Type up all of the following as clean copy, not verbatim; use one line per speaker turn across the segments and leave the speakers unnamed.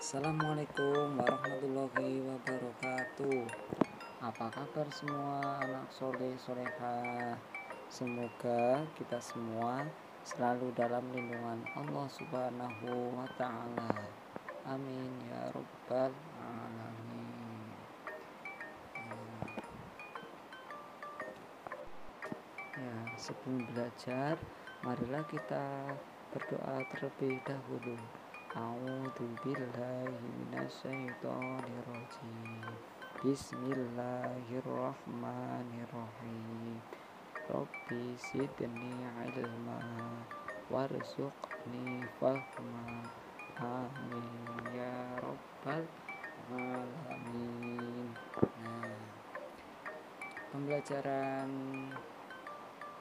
Assalamualaikum warahmatullahi wabarakatuh. Apa kabar semua anak soleh solehah? Semoga kita semua selalu dalam lindungan Allah Subhanahu wa Ta'ala. Amin ya Rabbal Alamin. Ya, sebelum belajar, marilah kita berdoa terlebih dahulu. A'udzubillahi minasyaitonirrajim. Bismillahirrahmanirrahim. Rabbi zidni ilma warzuqni fahma. Amin ya Rabbal Alamin. Nah, pembelajaran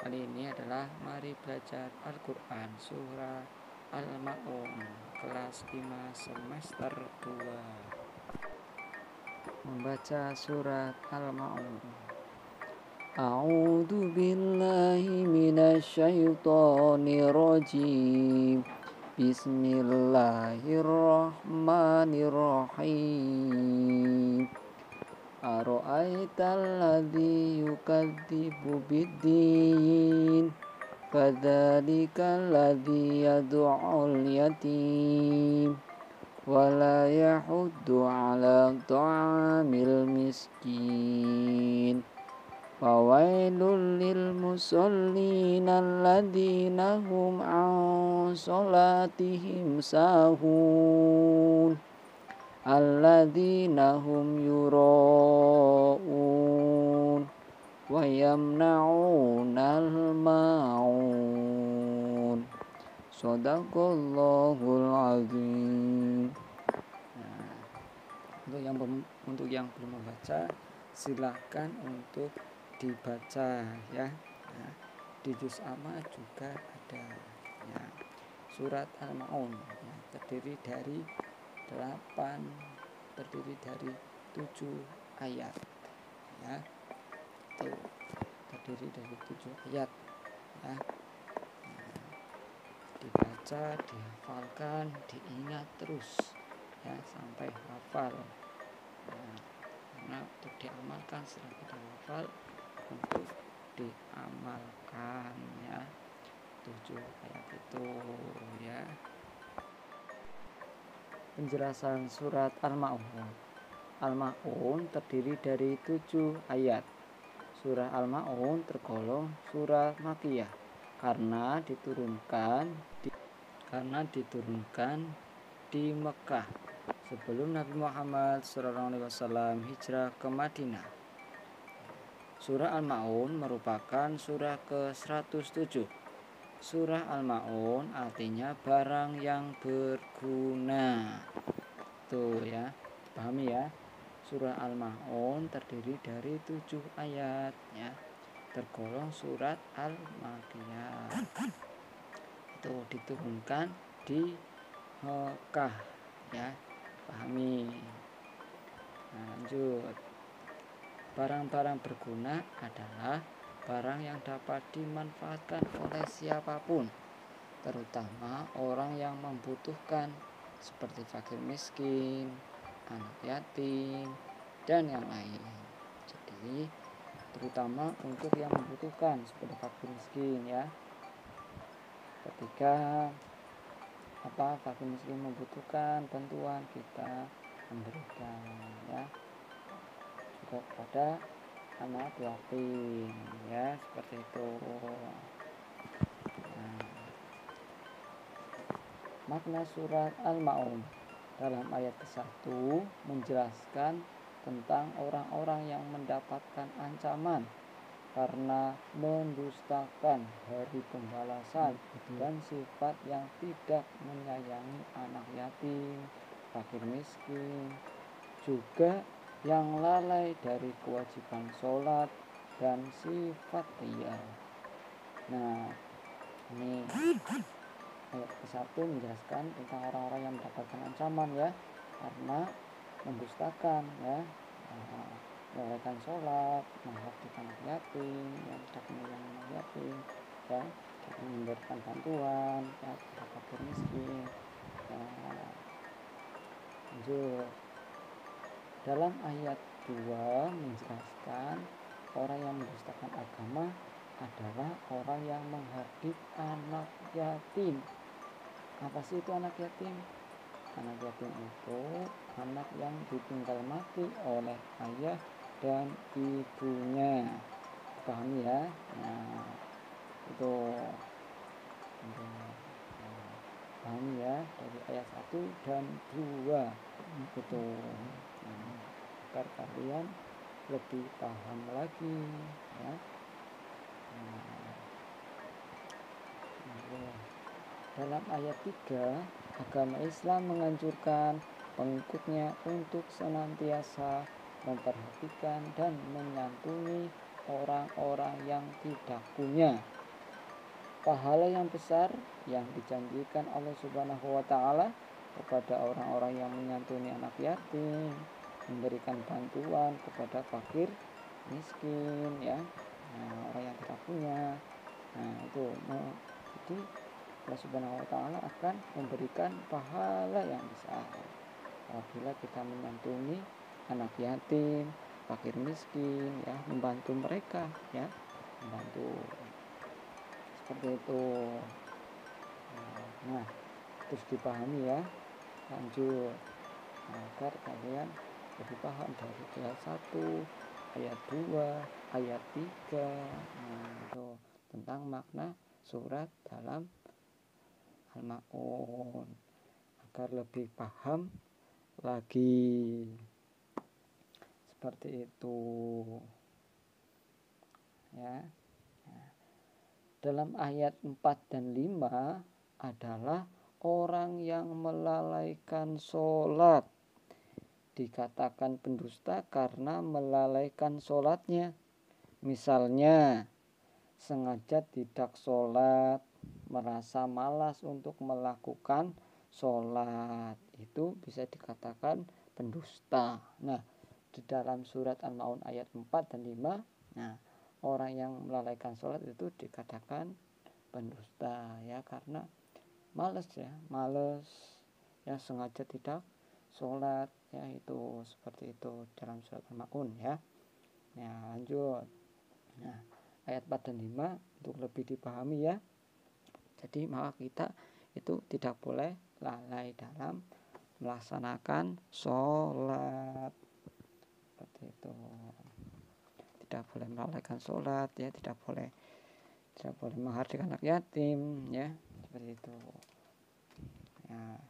kali ini adalah mari belajar Al-Quran surah Al-Ma'un kelas 5 semester 2. Membaca surat Al-Ma'un. A'udzu billahi minasyaitonir rajim. Bismillahirrahmanirrahim. Ara'aital ladzi yukadzibu biddin fadzalikal ladzi yad'ul yatim wala yahuddu ala ta'amil miskin. Fawailul lil musallin alladzina hum an salatihim sahun alladzina hum yura'un wa yamna'unal ma'un. Shadaqallahul azim. Nah, untuk yang belum membaca, silakan untuk dibaca ya. Nah, di juz amma juga ada ya. Surat Al-Ma'un ya, terdiri dari 7 ayat ya. Terdiri dari 7 ayat ya. Dibaca, dihafalkan, diingat terus ya sampai hafal. Nah, karena untuk diamalkan setelah kita hafal, untuk diamalkan ya 7 ayat itu ya. Penjelasan surat Al-Ma'un. Al-Ma'un terdiri dari 7 ayat. Surah Al-Ma'un tergolong surah Makkiyah karena diturunkan di Mekah sebelum Nabi Muhammad SAW hijrah ke Madinah. Surah Al-Ma'un merupakan surah ke-107. Surah Al-Ma'un artinya barang yang berguna. Tuh ya, pahami ya. Surah Al-Ma'un terdiri dari 7 ayat ya. Tergolong surat Al-Makkiyah. Itu diturunkan di Mekah ya. Pahami. Nah, lanjut. Barang-barang berguna adalah barang yang dapat dimanfaatkan oleh siapapun, terutama orang yang membutuhkan seperti fakir miskin, anak yatim, dan yang lain. Jadi terutama untuk yang membutuhkan seperti fakir miskin ya. Ketika fakir miskin membutuhkan bantuan, kita memberikan ya. Juga kepada anak yatim ya, seperti itu. Nah, makna surat Al-Ma'un dalam ayat ke-1 menjelaskan tentang orang-orang yang mendapatkan ancaman karena mendustakan hari pembalasan dan sifat yang tidak menyayangi anak yatim, fakir miskin, juga yang lalai dari kewajiban sholat dan sifat riya. Nah, ini ayat ke-1 menjelaskan tentang orang-orang yang mendapatkan ancaman ya, karena mendustakan ya, melalaikan sholat, mengabaikan anak yatim, yang tidak menyayangi anak yatim, ya, memberikan bantuan ya, kepada fakir miskin. Lanjut. Dalam ayat 2 menjelaskan orang yang mendustakan agama adalah orang yang menghardik anak yatim. Apa sih itu anak yatim? Anak yatim itu anak yang ditinggal mati oleh ayah dan ibunya. Pahami ya? Nah, itu pahami ya, dari ayat 1 dan 2 itu. Nah, agar kalian lebih paham lagi ya. Dalam ayat 3, agama Islam menganjurkan pengikutnya untuk senantiasa memperhatikan dan menyantuni orang-orang yang tidak punya. Pahala yang besar yang dijanjikan Allah Subhanahu wa taala kepada orang-orang yang menyantuni anak yatim, memberikan bantuan kepada fakir miskin ya. Nah, orang yang tidak punya. Nah, itu jadi Allah Subhanahu wa taala akan memberikan pahala yang besar apabila kita menyantuni anak yatim, fakir miskin ya, membantu mereka ya, membantu seperti itu. Nah, terus dipahami ya. Lanjut. Agar kalian lebih paham dari ayat 1, ayat 2, ayat 3. Nah, itu tentang makna surat dalam Al-Ma'un agar lebih paham lagi seperti itu ya. Dalam ayat 4 dan 5 adalah orang yang melalaikan sholat dikatakan pendusta karena melalaikan sholatnya. Misalnya sengaja tidak sholat, merasa malas untuk melakukan sholat, itu bisa dikatakan pendusta. Nah, di dalam surat Al-Ma'un ayat 4 dan 5, nah, orang yang melalaikan sholat itu dikatakan pendusta ya, karena malas ya, sengaja tidak sholat ya, itu seperti itu dalam surat Al-Ma'un ya. Nah, lanjut. Nah, ayat 4 dan 5 untuk lebih dipahami ya. Jadi maka kita itu tidak boleh lalai dalam melaksanakan sholat seperti itu. Tidak boleh melalaikan sholat ya, tidak boleh menghardik anak yatim ya, seperti itu ya,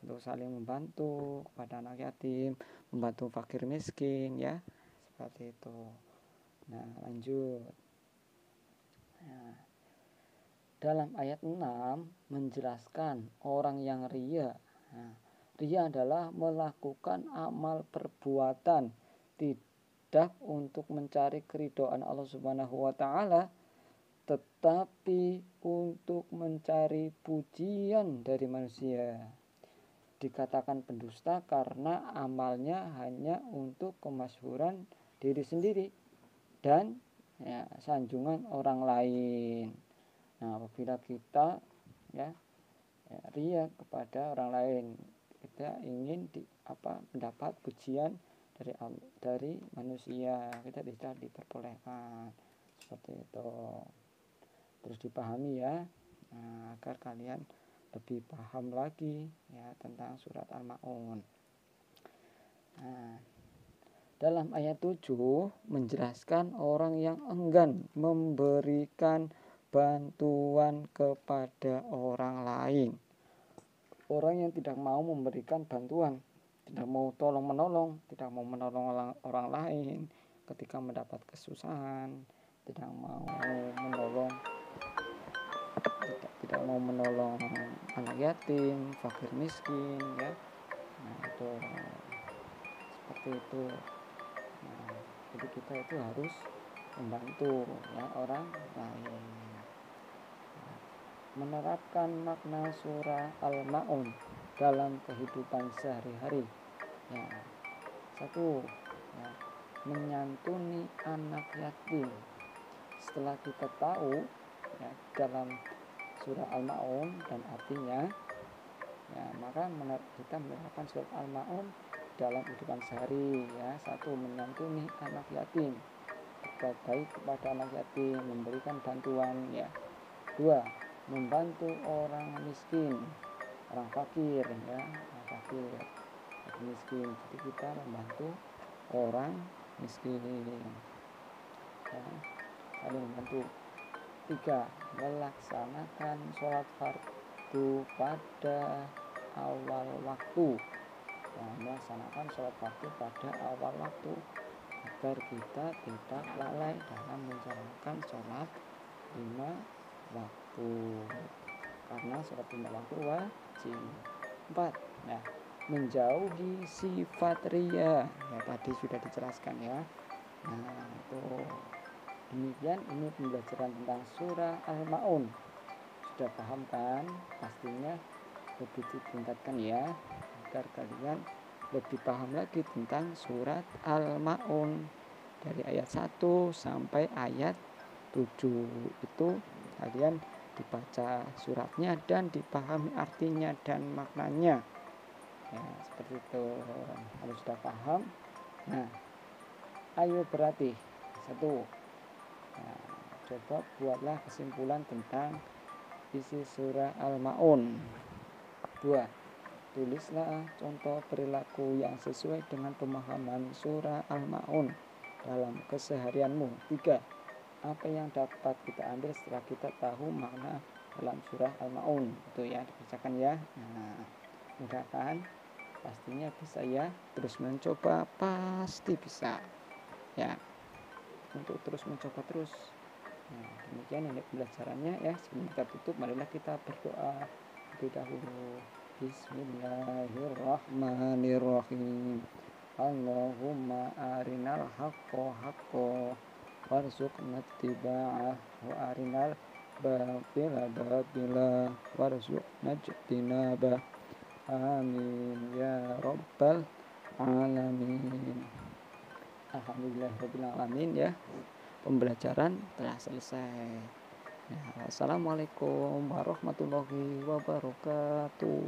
untuk saling membantu kepada anak yatim, membantu fakir miskin ya, seperti itu. Nah, lanjut. Nah, dalam ayat 6 menjelaskan orang yang riya. Nah, riya adalah melakukan amal perbuatan tidak untuk mencari keridhaan Allah Subhanahu wa taala, tetapi untuk mencari pujian dari manusia. Dikatakan pendusta karena amalnya hanya untuk kemasyhuran diri sendiri dan ya, sanjungan orang lain. Nah, apabila kita ya riya kepada orang lain, kita ingin mendapat pujian dari manusia, kita tidak diperbolehkan seperti itu. Terus dipahami ya, nah, agar kalian lebih paham lagi ya tentang surat Al-Ma'un. Nah, dalam ayat 7 menjelaskan orang yang enggan memberikan bantuan kepada orang lain. Orang yang tidak mau memberikan bantuan, tidak mau tolong-menolong, tidak mau menolong orang lain ketika mendapat kesusahan, tidak mau menolong anak yatim, fakir miskin ya. Nah, itu seperti itu. Nah, jadi kita itu harus membantu ya orang lain. Nah, menerapkan makna surah Al-Ma'un dalam kehidupan sehari-hari. Ya, 1 ya, menyantuni anak yatim. Setelah kita tahu ya dalam surah Al-Ma'un dan artinya, Ya, maka kita menerapkan surat Al-Maun dalam kehidupan sehari ya. 1. Menyantuni anak yatim, berbuat baik kepada anak yatim, memberikan bantuan ya. 2. Membantu orang miskin, orang fakir ya, orang fakir, miskin. Jadi kita membantu orang miskin ya, saling membantu. 3. Melaksanakan sholat fardu pada awal waktu. Nah, melaksanakan sholat fardu pada awal waktu agar kita tidak lalai dalam menjalankan sholat 5 waktu, karena sholat 5 waktu wajib. 4. Nah, menjauhi sifat riya ya, tadi sudah dijelaskan ya. Nah, itu demikian, ini pembelajaran tentang surah Al-Maun. Sudah paham kan? Pastinya lebih ditingkatkan ya, agar kalian lebih paham lagi tentang surat Al-Maun dari ayat 1 sampai ayat 7. Itu kalian dibaca suratnya dan dipahami artinya dan maknanya ya, seperti itu. Kalau sudah paham, nah ayo berarti 1. Nah, coba buatlah kesimpulan tentang isi surah Al-Maun. 2. Tulislah contoh perilaku yang sesuai dengan pemahaman surah Al-Maun dalam keseharianmu. 3. Apa yang dapat kita ambil setelah kita tahu makna dalam surah Al-Maun? Itu ya, dibacakan ya. Nah, mudah kan? Pastinya bisa ya. Terus mencoba pasti bisa ya, untuk terus mencoba terus. Nah, demikian ini pembelajarannya ya. Sebelum kita tutup, marilah kita berdoa terlebih dahulu. Bismillahirrahmanirrahim. Allahumma arinal haqqo haqqo warzuqna ittiba'ah wa arinal batila batila warzuqna ijtinabah. Amin ya rabbal alamin. Alhamdulillahirabbil alamin ya. Pembelajaran telah selesai. Ya, wassalamualaikum warahmatullahi wabarakatuh.